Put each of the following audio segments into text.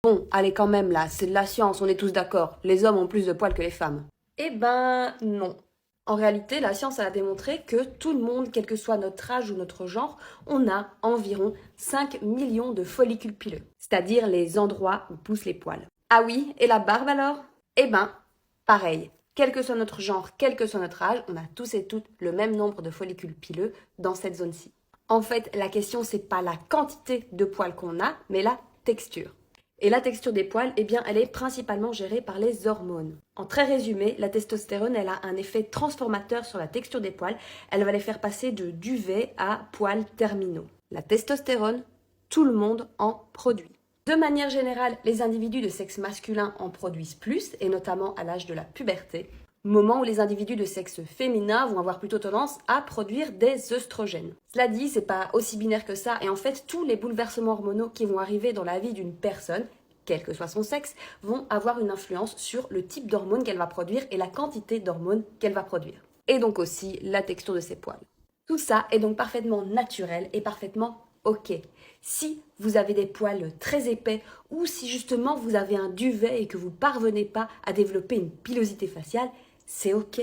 Bon, allez quand même là, c'est de la science, on est tous d'accord. Les hommes ont plus de poils que les femmes. Eh ben non. En réalité, la science elle a démontré que tout le monde, quel que soit notre âge ou notre genre, on a environ 5 millions de follicules pileux, c'est-à-dire les endroits où poussent les poils. Ah oui, et la barbe alors? Eh ben, pareil. Quel que soit notre genre, quel que soit notre âge, on a tous et toutes le même nombre de follicules pileux dans cette zone-ci. En fait, la question, c'est pas la quantité de poils qu'on a, mais la texture. Et la texture des poils, eh bien, elle est principalement gérée par les hormones. En très résumé, la testostérone, elle a un effet transformateur sur la texture des poils. Elle va les faire passer de duvet à poils terminaux. La testostérone, tout le monde en produit. De manière générale, les individus de sexe masculin en produisent plus, et notamment à l'âge de la puberté, moment où les individus de sexe féminin vont avoir plutôt tendance à produire des œstrogènes. Cela dit, c'est pas aussi binaire que ça, et en fait, tous les bouleversements hormonaux qui vont arriver dans la vie d'une personne, quel que soit son sexe, vont avoir une influence sur le type d'hormones qu'elle va produire et la quantité d'hormones qu'elle va produire. Et donc aussi la texture de ses poils. Tout ça est donc parfaitement naturel et parfaitement ok. Si vous avez des poils très épais ou si justement vous avez un duvet et que vous parvenez pas à développer une pilosité faciale, c'est ok,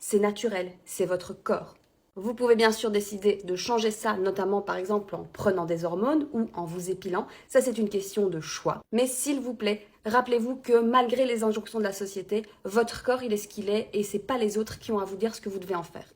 c'est naturel, c'est votre corps. Vous pouvez bien sûr décider de changer ça, notamment par exemple en prenant des hormones ou en vous épilant. Ça, c'est une question de choix. Mais s'il vous plaît, rappelez-vous que malgré les injonctions de la société, votre corps, il est ce qu'il est et c'est pas les autres qui ont à vous dire ce que vous devez en faire.